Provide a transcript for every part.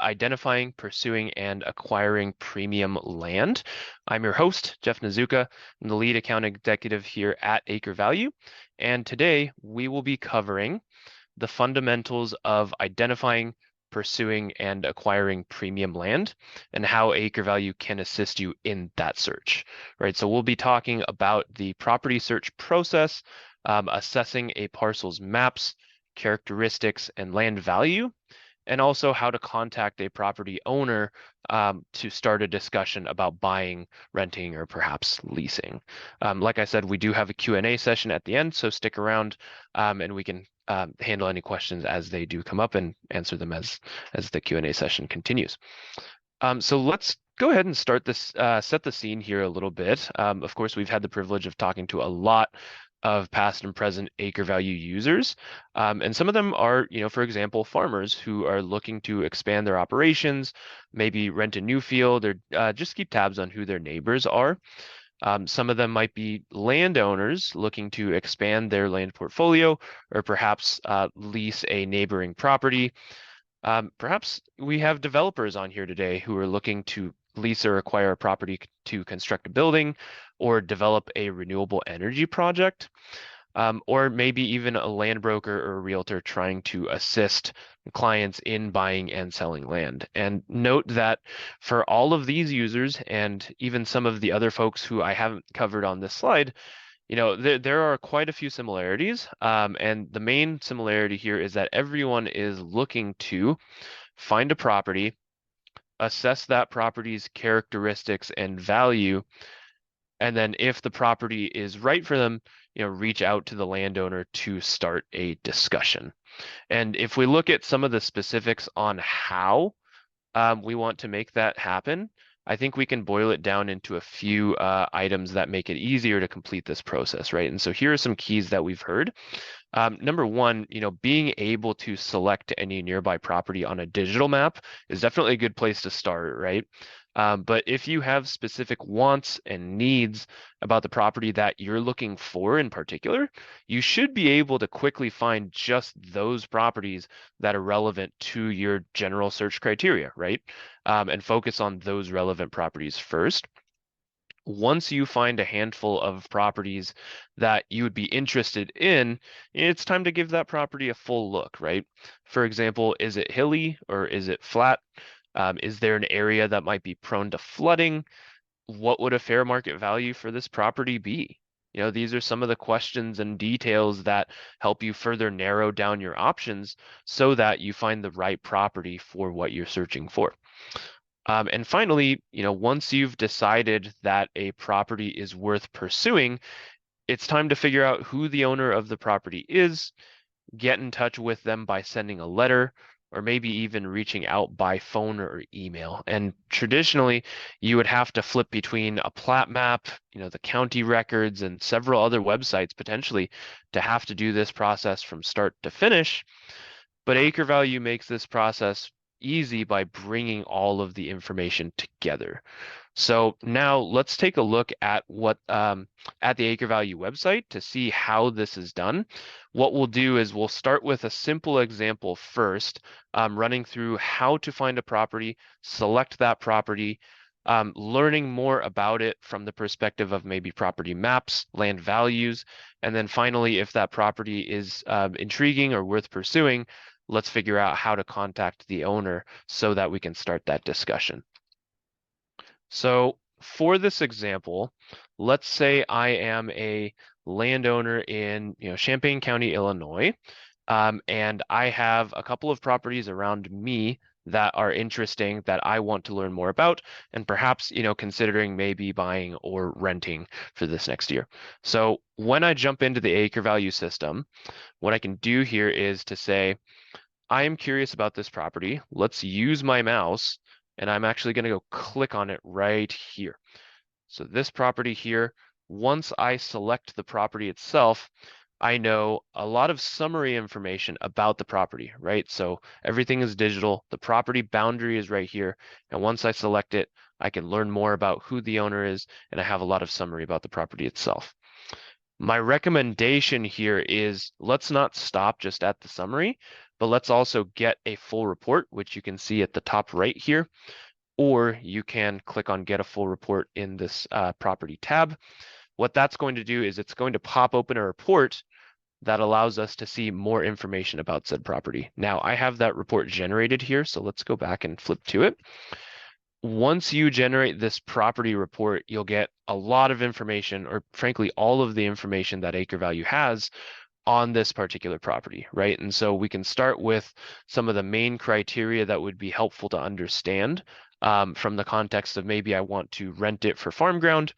identifying, pursuing, and acquiring premium land. I'm your host, Jeff Nazuka. I'm the lead account executive here at AcreValue, and today we will be covering the fundamentals of identifying, pursuing, and acquiring premium land, and how AcreValue can assist you in that search, right? So we'll be talking about the property search process, assessing a parcel's maps, characteristics, and land value, and also how to contact a property owner to start a discussion about buying, renting, or perhaps leasing. Like I said, we do have a Q&A session at the end, so stick around and we can handle any questions as they do come up and answer them as the Q&A session continues. So let's go ahead and start this, set the scene here a little bit. Of course, we've had the privilege of talking to a lot of past and present AcreValue users. And some of them are, for example, farmers who are looking to expand their operations, maybe rent a new field, or just keep tabs on who their neighbors are. Some of them might be landowners looking to expand their land portfolio, or perhaps lease a neighboring property. Perhaps we have developers on here today who are looking to lease or acquire a property to construct a building or develop a renewable energy project, or maybe even a land broker or a realtor trying to assist clients in buying and selling land. And note that for all of these users and even some of the other folks who I haven't covered on this slide, there are quite a few similarities, and the main similarity here is that everyone is looking to find a property, assess that property's characteristics and value, and then if the property is right for them, reach out to the landowner to start a discussion. And if we look at some of the specifics on how we want to make that happen, I think we can boil it down into a few items that make it easier to complete this process, right? And so here are some keys that we've heard. Number one, being able to select any nearby property on a digital map is definitely a good place to start, right? But if you have specific wants and needs about the property that you're looking for in particular, you should be able to quickly find just those properties that are relevant to your general search criteria, right? And focus on those relevant properties first. Once you find a handful of properties that you would be interested in, it's time to give that property a full look, right? For example, is it hilly or is it flat? Is there an area that might be prone to flooding? What would a fair market value for this property be? These are some of the questions and details that help you further narrow down your options so that you find the right property for what you're searching for. And finally, once you've decided that a property is worth pursuing, it's time to figure out who the owner of the property is, get in touch with them by sending a letter, or maybe even reaching out by phone or email. And traditionally, you would have to flip between a plat map, the county records, and several other websites potentially to have to do this process from start to finish. But AcreValue makes this process easy by bringing all of the information together. So now let's take a look at what at the AcreValue website to see how this is done. What we'll do is we'll start with a simple example first, running through how to find a property, select that property, learning more about it from the perspective of maybe property maps, land values, and then finally, if that property is intriguing or worth pursuing, let's figure out how to contact the owner so that we can start that discussion. So for this example, let's say I am a landowner in Champaign County, Illinois, and I have a couple of properties around me that are interesting that I want to learn more about, and perhaps considering maybe buying or renting for this next year. So when I jump into the AcreValue system, what I can do here is to say, I am curious about this property. Let's use my mouse, and I'm actually going to go click on it right here. So this property here, once I select the property itself, I know a lot of summary information about the property, right? So everything is digital. The property boundary is right here. And once I select it, I can learn more about who the owner is, and I have a lot of summary about the property itself. My recommendation here is let's not stop just at the summary, but let's also get a full report, which you can see at the top right here, or you can click on get a full report in this property tab. What that's going to do is it's going to pop open a report that allows us to see more information about said property. Now I have that report generated here, so let's go back and flip to it. Once you generate this property report, you'll get a lot of information, or frankly, all of the information that AcreValue has on this particular property, right? And so we can start with some of the main criteria that would be helpful to understand from the context of maybe I want to rent it for farm ground.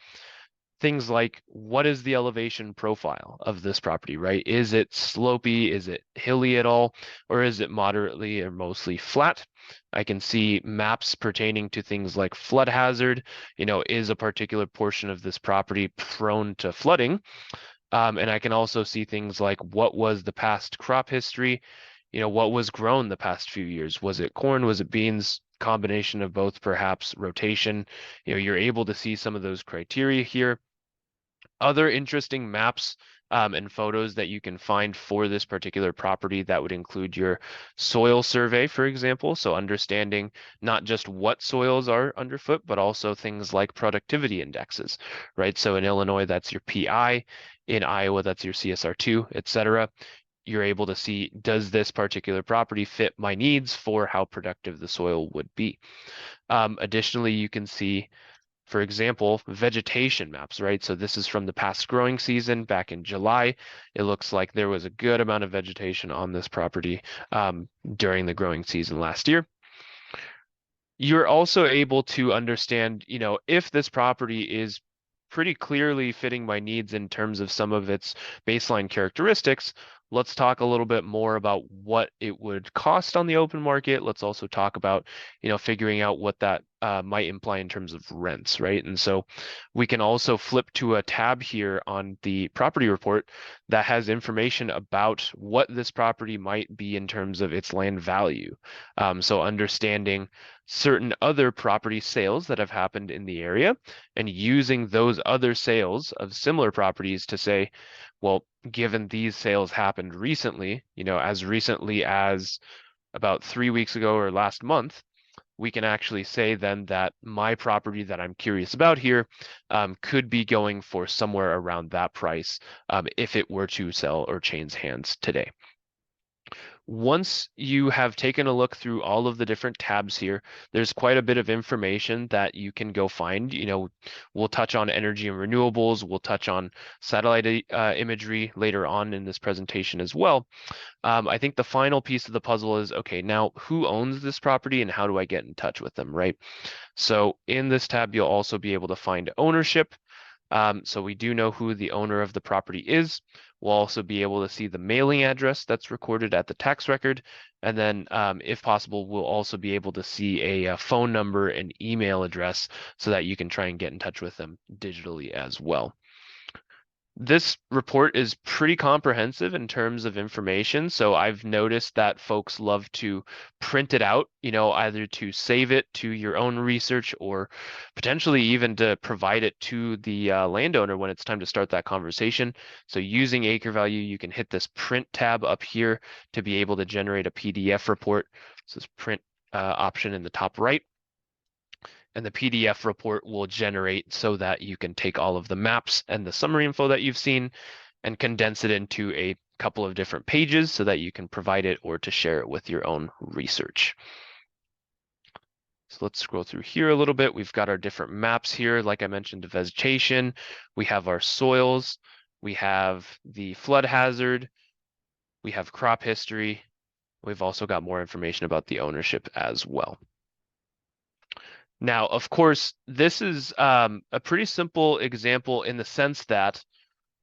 Things like, what is the elevation profile of this property, right? Is it slopey? Is it hilly at all? Or is it moderately or mostly flat? I can see maps pertaining to things like flood hazard. Is a particular portion of this property prone to flooding? And I can also see things like what was the past crop history? What was grown the past few years? Was it corn? Was it beans? Combination of both, perhaps rotation. You're able to see some of those criteria here. Other interesting maps and photos that you can find for this particular property that would include your soil survey, for example. So understanding not just what soils are underfoot, but also things like productivity indexes, right? So in Illinois, that's your PI. In Iowa, that's your CSR2, et cetera. You're able to see, does this particular property fit my needs for how productive the soil would be? Additionally, you can see, for example, vegetation maps, right? So this is from the past growing season back in July. It looks like there was a good amount of vegetation on this property during the growing season last year. You're also able to understand, if this property is pretty clearly fitting my needs in terms of some of its baseline characteristics. Let's talk a little bit more about what it would cost on the open market. Let's also talk about, figuring out what that might imply in terms of rents, right? And so we can also flip to a tab here on the property report that has information about what this property might be in terms of its land value. So understanding certain other property sales that have happened in the area and using those other sales of similar properties to say, well, given these sales happened recently, as recently as about 3 weeks ago or last month, we can actually say then that my property that I'm curious about here could be going for somewhere around that price if it were to sell or change hands today. Once you have taken a look through all of the different tabs here, there's quite a bit of information that you can go find. We'll touch on energy and renewables. We'll touch on satellite imagery later on in this presentation as well. I think the final piece of the puzzle is, okay, now who owns this property and how do I get in touch with them, right? So in this tab, you'll also be able to find ownership. So we do know who the owner of the property is. We'll also be able to see the mailing address that's recorded at the tax record. And then if possible, we'll also be able to see a phone number and email address so that you can try and get in touch with them digitally as well. This report is pretty comprehensive in terms of information. So I've noticed that folks love to print it out, either to save it to your own research or potentially even to provide it to the landowner when it's time to start that conversation. So using AcreValue, you can hit this print tab up here to be able to generate a PDF report. So this print option in the top right. And the PDF report will generate so that you can take all of the maps and the summary info that you've seen and condense it into a couple of different pages so that you can provide it or to share it with your own research. So let's scroll through here a little bit. We've got our different maps here. Like I mentioned, the vegetation, we have our soils, we have the flood hazard, we have crop history. We've also got more information about the ownership as well. Now, of course, this is a pretty simple example in the sense that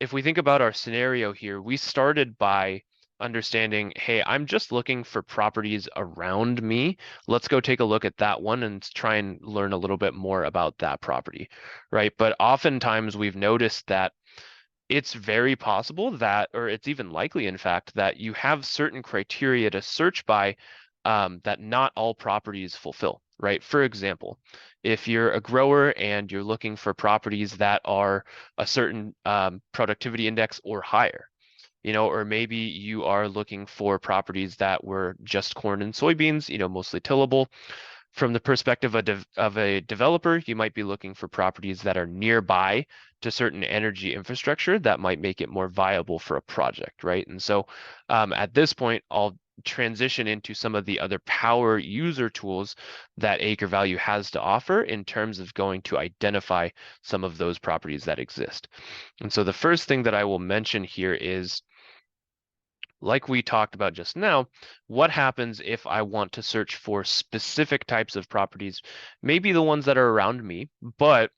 if we think about our scenario here, we started by understanding, hey, I'm just looking for properties around me. Let's go take a look at that one and try and learn a little bit more about that property, right? But oftentimes we've noticed that it's very possible that, or it's even likely, in fact, that you have certain criteria to search by that not all properties fulfill, right? For example, if you're a grower and you're looking for properties that are a certain productivity index or higher, or maybe you are looking for properties that were just corn and soybeans, mostly tillable. From the perspective of a developer, you might be looking for properties that are nearby to certain energy infrastructure that might make it more viable for a project, right? And so at this point, I'll transition into some of the other power user tools that AcreValue has to offer in terms of going to identify some of those properties that exist. And so the first thing that I will mention here is, like we talked about just now, what happens if I want to search for specific types of properties, maybe the ones that are around me, but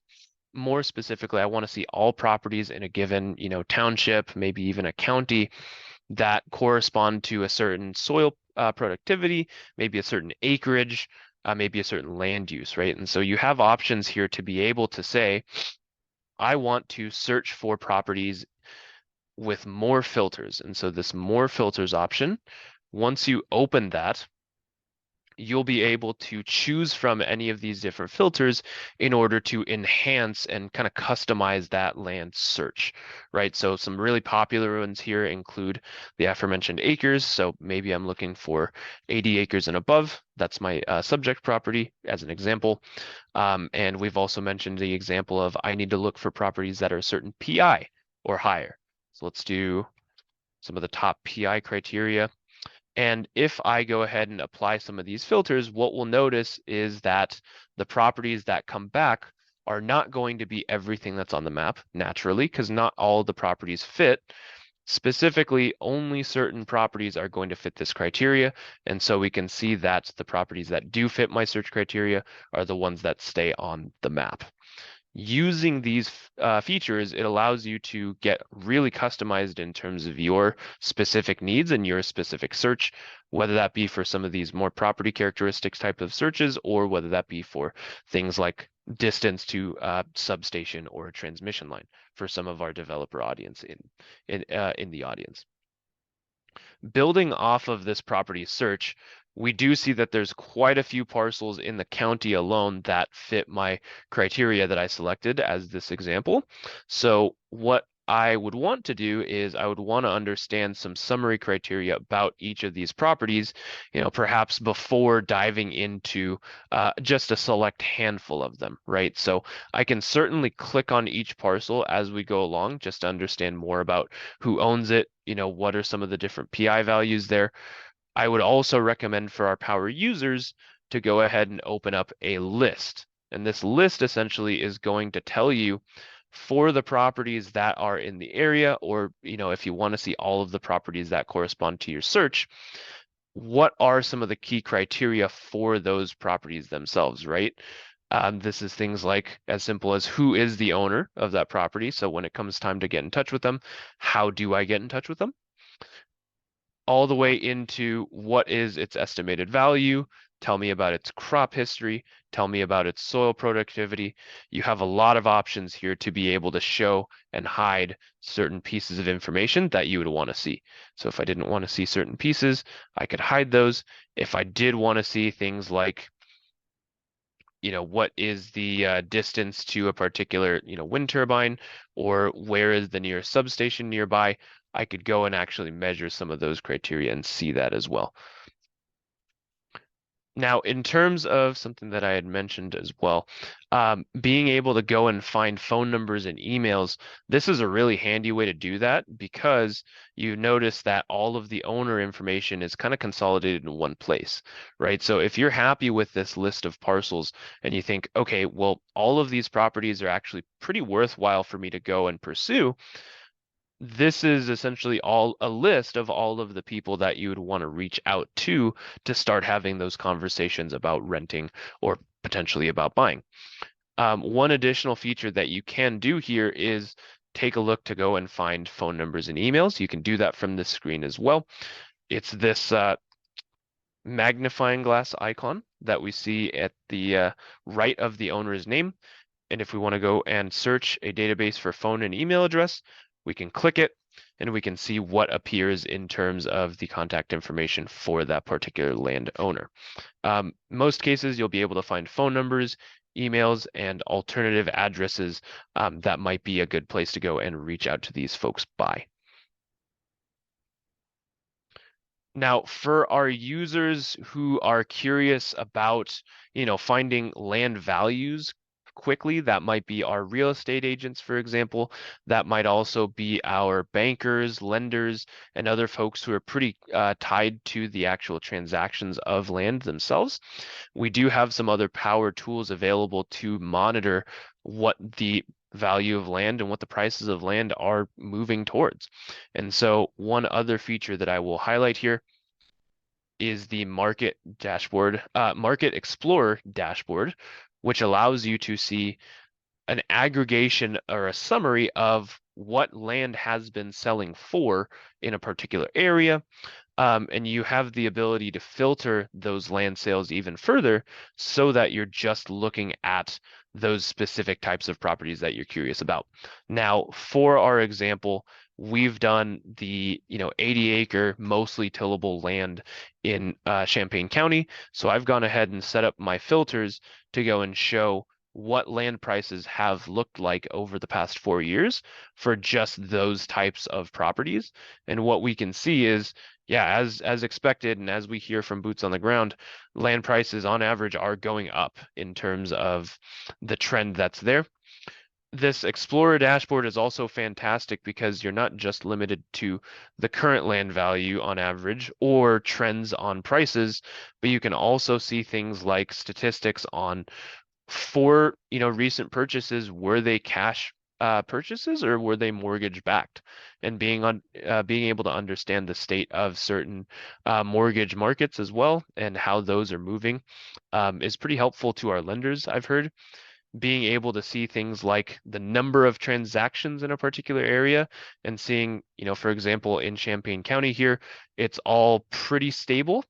more specifically, I want to see all properties in a given, township, maybe even a county that correspond to a certain soil productivity, maybe a certain acreage, maybe a certain land use, right? And so you have options here to be able to say, I want to search for properties with more filters. And so this more filters option, once you open that, you'll be able to choose from any of these different filters in order to enhance and kind of customize that land search, right? So some really popular ones here include the aforementioned acres. So maybe I'm looking for 80 acres and above. That's my subject property as an example. And we've also mentioned the example of I need to look for properties that are a certain PI or higher. So let's do some of the top PI criteria. And if I go ahead and apply some of these filters, what we'll notice is that the properties that come back are not going to be everything that's on the map, naturally, because not all the properties fit. Specifically, only certain properties are going to fit this criteria. And so we can see that the properties that do fit my search criteria are the ones that stay on the map. Using these features, it allows you to get really customized in terms of your specific needs and your specific search, whether that be for some of these more property characteristics type of searches, or whether that be for things like distance to substation or a transmission line for some of our developer audience in the audience. Building off of this property search, we do see that there's quite a few parcels in the county alone that fit my criteria that I selected as this example. So what I would want to do is I would want to understand some summary criteria about each of these properties, perhaps before diving into just a select handful of them, right? So I can certainly click on each parcel as we go along just to understand more about who owns it, what are some of the different PI values there. I would also recommend for our power users to go ahead and open up a list. And this list essentially is going to tell you for the properties that are in the area, or if you want to see all of the properties that correspond to your search, what are some of the key criteria for those properties themselves, right? This is things like as simple as who is the owner of that property. So when it comes time to get in touch with them, how do I get in touch with them? All the way into what is its estimated value, tell me about its crop history, tell me about its soil productivity. You have a lot of options here to be able to show and hide certain pieces of information that you would want to see. So if I didn't want to see certain pieces, I could hide those. If I did want to see things like, what is the distance to a particular, wind turbine, or where is the nearest substation nearby, I could go and actually measure some of those criteria and see that as well. Now, in terms of something that I had mentioned as well, being able to go and find phone numbers and emails, this is a really handy way to do that because you notice that all of the owner information is kind of consolidated in one place, right? So if you're happy with this list of parcels and you think, okay, well, all of these properties are actually pretty worthwhile for me to go and pursue, this is essentially all a list of all of the people that you would want to reach out to start having those conversations about renting or potentially about buying. One additional feature that you can do here is take a look to go and find phone numbers and emails. You can do that from this screen as well. It's this magnifying glass icon that we see at the right of the owner's name. And if we want to go and search a database for phone and email address, we can click it and we can see what appears in terms of the contact information for that particular landowner. Most cases, you'll be able to find phone numbers, emails, and alternative addresses that might be a good place to go and reach out to these folks by. Now, for our users who are curious about, finding land values quickly, that might be our real estate agents, for example. That might also be our bankers, lenders, and other folks who are pretty tied to the actual transactions of land themselves. We do have some other power tools available to monitor what the value of land and what the prices of land are moving towards. And so one other feature that I will highlight here is the Market Explorer dashboard, which allows you to see an aggregation or a summary of what land has been selling for in a particular area. And you have the ability to filter those land sales even further so that you're just looking at those specific types of properties that you're curious about. Now, for our example, we've done the 80-acre mostly tillable land in Champaign County. So I've gone ahead and set up my filters to go and show what land prices have looked like over the past 4 years for just those types of properties. And what we can see is, yeah, as expected, and as we hear from boots on the ground, land prices on average are going up in terms of the trend that's there. This Explorer dashboard is also fantastic because you're not just limited to the current land value on average or trends on prices, but you can also see things like statistics on for recent purchases. Were they cash purchases or were they mortgage backed? And being able to understand the state of certain mortgage markets as well and how those are moving is pretty helpful to our lenders, I've heard. Being able to see things like the number of transactions in a particular area and seeing, for example, in Champaign County here, it's all pretty stable.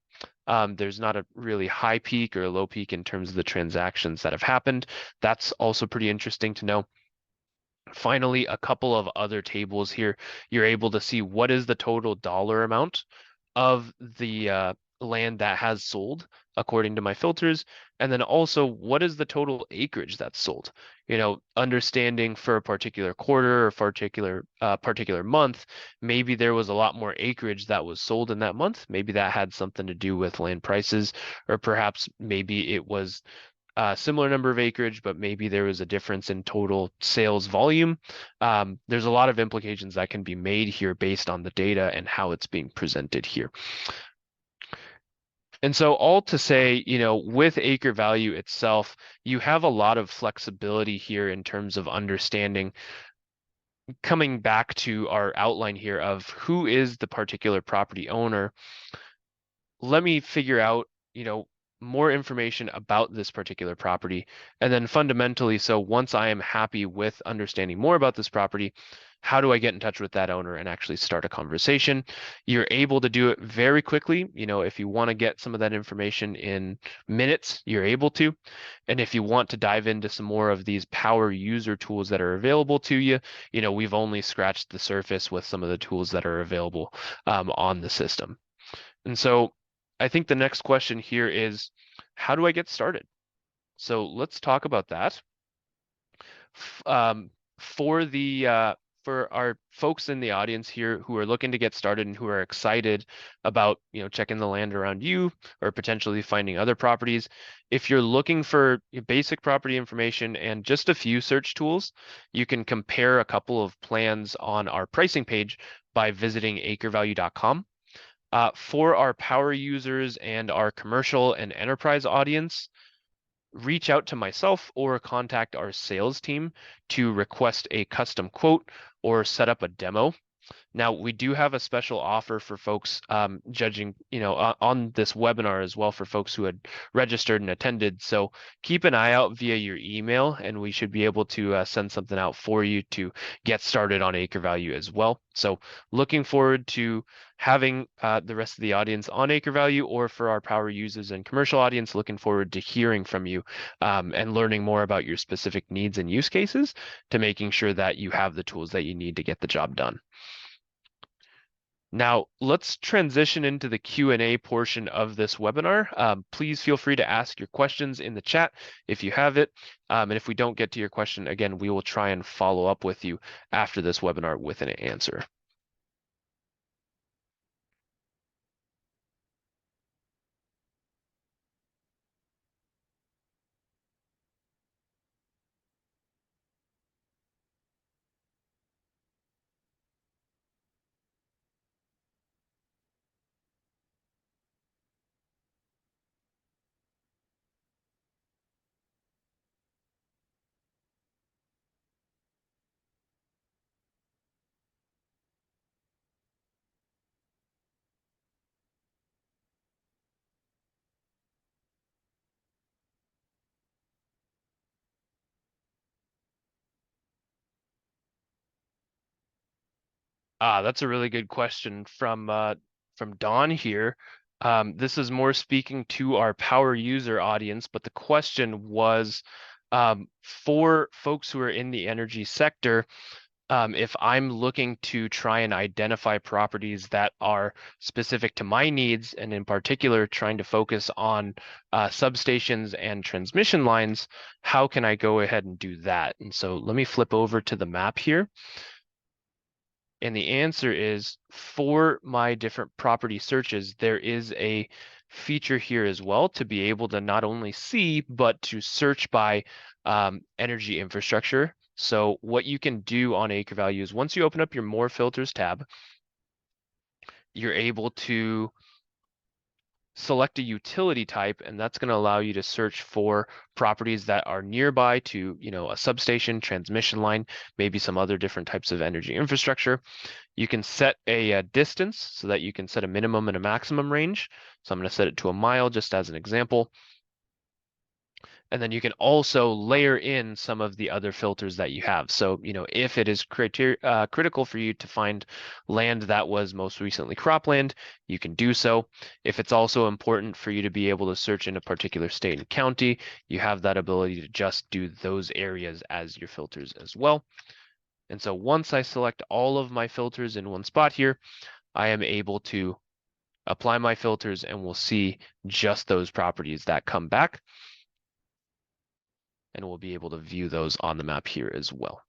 There's not a really high peak or a low peak in terms of the transactions that have happened. That's also pretty interesting to know. Finally, a couple of other tables here. You're able to see what is the total dollar amount of the land that has sold according to my filters, and then also what is the total acreage that's sold. Understanding for a particular quarter or particular month, maybe there was a lot more acreage that was sold in that month. Maybe that had something to do with land prices, or perhaps maybe it was a similar number of acreage, but maybe there was a difference in total sales volume. There's a lot of implications that can be made here based on the data and how it's being presented here. And so all to say, with AcreValue itself, you have a lot of flexibility here in terms of understanding, coming back to our outline here of who is the particular property owner. Let me figure out, more information about this particular property. And then fundamentally, so once I am happy with understanding more about this property, how do I get in touch with that owner and actually start a conversation? You're able to do it very quickly. If you want to get some of that information in minutes, you're able to. And if you want to dive into some more of these power user tools that are available to you, we've only scratched the surface with some of the tools that are available on the system. And so I think the next question here is, how do I get started? So let's talk about that. For our folks in the audience here who are looking to get started and who are excited about checking the land around you or potentially finding other properties, if you're looking for basic property information and just a few search tools, you can compare a couple of plans on our pricing page by visiting acrevalue.com. For our power users and our commercial and enterprise audience, reach out to myself or contact our sales team to request a custom quote or set up a demo. Now, we do have a special offer for folks judging, on this webinar as well for folks who had registered and attended. So keep an eye out via your email, and we should be able to send something out for you to get started on AcreValue as well. So looking forward to having the rest of the audience on AcreValue, or for our power users and commercial audience, looking forward to hearing from you and learning more about your specific needs and use cases to making sure that you have the tools that you need to get the job done. Now, let's transition into the Q&A portion of this webinar. Please feel free to ask your questions in the chat if you have it. And if we don't get to your question, again, we will try and follow up with you after this webinar with an answer. That's a really good question from Don here. This is more speaking to our power user audience, but the question was for folks who are in the energy sector, if I'm looking to try and identify properties that are specific to my needs, and in particular trying to focus on substations and transmission lines, how can I go ahead and do that? And so let me flip over to the map here. And the answer is for my different property searches, there is a feature here as well to be able to not only see, but to search by energy infrastructure. So what you can do on AcreValue is once you open up your More Filters tab, you're able to select a utility type, and that's going to allow you to search for properties that are nearby to, a substation, transmission line, maybe some other different types of energy infrastructure. You can set a distance so that you can set a minimum and a maximum range. So I'm going to set it to a mile just as an example. And then you can also layer in some of the other filters that you have. So, if it is critical for you to find land that was most recently cropland, you can do so. If it's also important for you to be able to search in a particular state and county, you have that ability to just do those areas as your filters as well. And so once I select all of my filters in one spot here, I am able to apply my filters and we'll see just those properties that come back. And we'll be able to view those on the map here as well.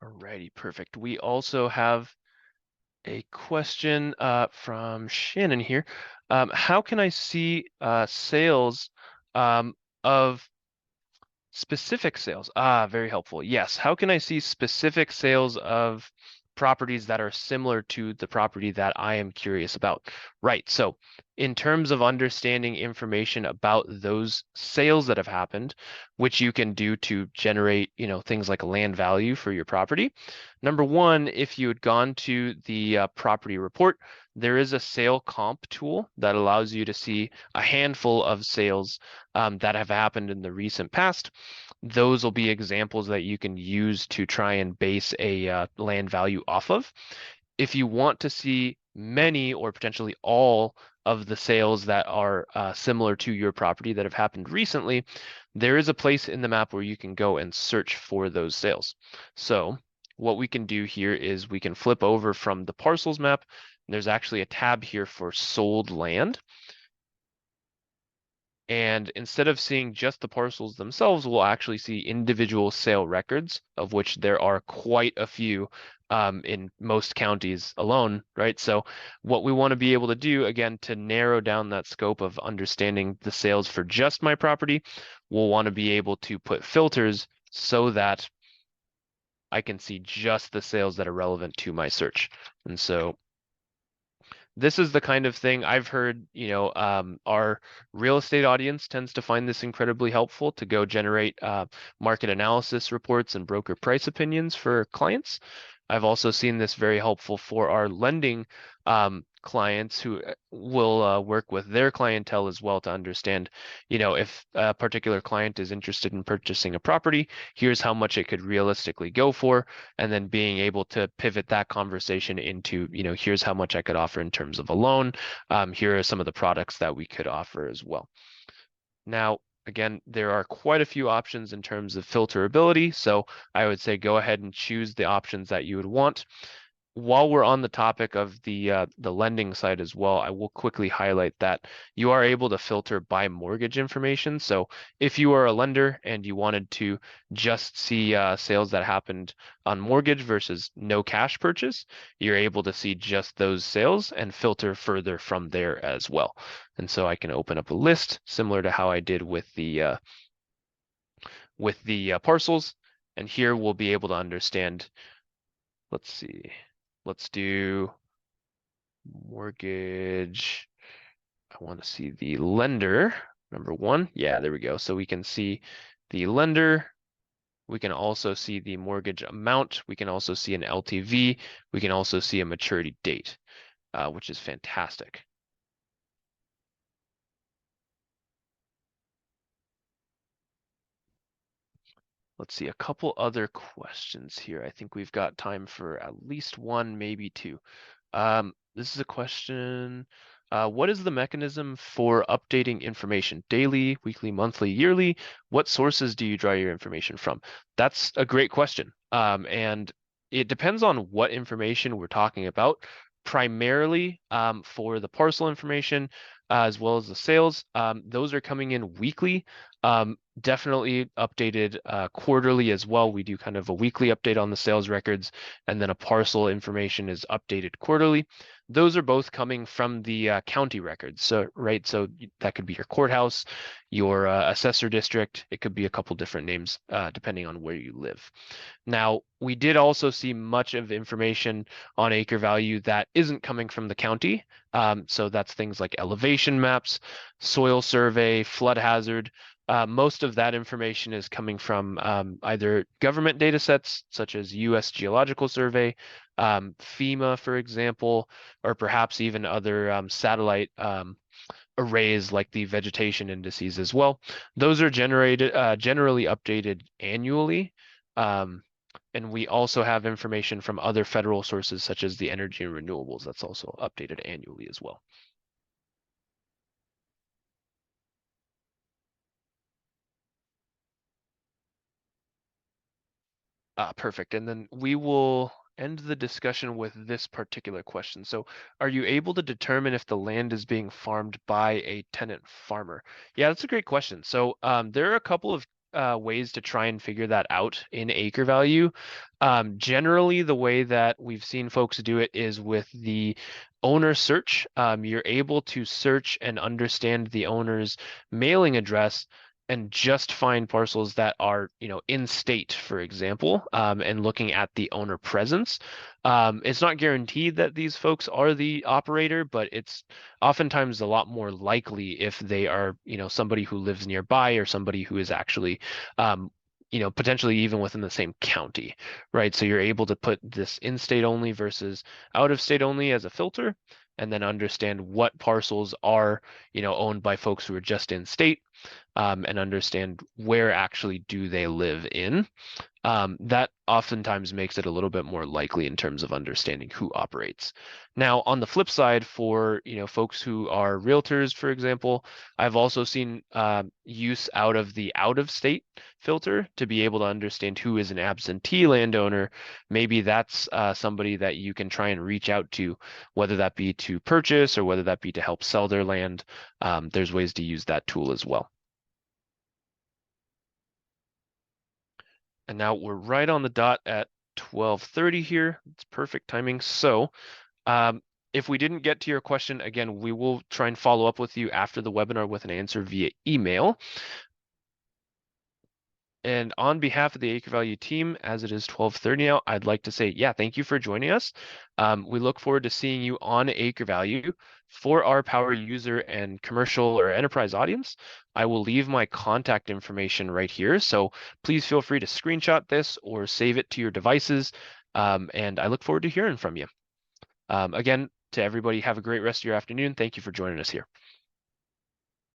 Alrighty, perfect. We also have a question from Shannon here. How can I see sales of specific sales? Very helpful. Yes. How can I see specific sales of properties that are similar to the property that I am curious about? Right. So in terms of understanding information about those sales that have happened, which you can do to generate, things like a land value for your property. Number one, if you had gone to the property report, there is a sale comp tool that allows you to see a handful of sales that have happened in the recent past. Those will be examples that you can use to try and base a land value off of. If you want to see many or potentially all of the sales that are similar to your property that have happened recently, there is a place in the map where you can go and search for those sales. So what we can do here is we can flip over from the parcels map. There's actually a tab here for sold land. And instead of seeing just the parcels themselves, we'll actually see individual sale records, of which there are quite a few in most counties alone, right? So what we want to be able to do, again, to narrow down that scope of understanding the sales for just my property, we'll want to be able to put filters so that I can see just the sales that are relevant to my search. And so this is the kind of thing I've heard, our real estate audience tends to find this incredibly helpful to go generate market analysis reports and broker price opinions for clients. I've also seen this very helpful for our lending clients who will work with their clientele as well to understand, if a particular client is interested in purchasing a property, here's how much it could realistically go for, and then being able to pivot that conversation into, here's how much I could offer in terms of a loan. Here are some of the products that we could offer as well. Now, again, there are quite a few options in terms of filterability, so I would say go ahead and choose the options that you would want. While we're on the topic of the lending side as well, I will quickly highlight that you are able to filter by mortgage information. So if you are a lender and you wanted to just see sales that happened on mortgage versus no cash purchase, you're able to see just those sales and filter further from there as well. And so I can open up a list similar to how I did with the parcels, and here we'll be able to understand. Let's see. Let's do mortgage. I want to see the lender, number one. Yeah, there we go. So we can see the lender. We can also see the mortgage amount. We can also see an LTV. We can also see a maturity date, which is fantastic. Let's see a couple other questions here. I think we've got time for at least one, maybe two. This is a question. What is the mechanism for updating information? Daily, weekly, monthly, yearly? What sources do you draw your information from? That's a great question. And it depends on what information we're talking about. Primarily for the parcel information, as well as the sales, those are coming in weekly. Definitely updated quarterly as well. We do kind of a weekly update on the sales records, and then a parcel information is updated quarterly. Those are both coming from the county records. So, right, so that could be your courthouse, your assessor district. It could be a couple different names depending on where you live. Now, we did also see much of information on AcreValue that isn't coming from the county. So that's things like elevation maps, soil survey, flood hazard. Most of that information is coming from either government data sets, such as U.S. Geological Survey, FEMA, for example, or perhaps even other satellite arrays like the vegetation indices as well. Those are generally updated annually. And we also have information from other federal sources, such as the energy and renewables. That's also updated annually as well. Perfect. And then we will end the discussion with this particular question. So, are you able to determine if the land is being farmed by a tenant farmer? Yeah, that's a great question. So, there are a couple of ways to try and figure that out in AcreValue. Generally, the way that we've seen folks do it is with the owner search. You're able to search and understand the owner's mailing address and just find parcels that are, in state, for example, and looking at the owner presence. It's not guaranteed that these folks are the operator, but it's oftentimes a lot more likely if they are, somebody who lives nearby or somebody who is actually, potentially even within the same county, right? So you're able to put this in-state only versus out-of-state only as a filter, and then understand what parcels are, owned by folks who are just in state, and understand where actually do they live in. That oftentimes makes it a little bit more likely in terms of understanding who operates. Now, on the flip side, for folks who are realtors, for example, I've also seen use out of the out-of-state filter to be able to understand who is an absentee landowner. Maybe that's somebody that you can try and reach out to, whether that be to purchase or whether that be to help sell their land. There's ways to use that tool as well. And now we're right on the dot at 12:30 here. It's perfect timing. So if we didn't get to your question, again, we will try and follow up with you after the webinar with an answer via email. And on behalf of the AcreValue team, as it is 12:30 now, I'd like to say, yeah, thank you for joining us. We look forward to seeing you on AcreValue. For our power user and commercial or enterprise audience, I will leave my contact information right here. So please feel free to screenshot this or save it to your devices. And I look forward to hearing from you. Again, to everybody, have a great rest of your afternoon. Thank you for joining us here.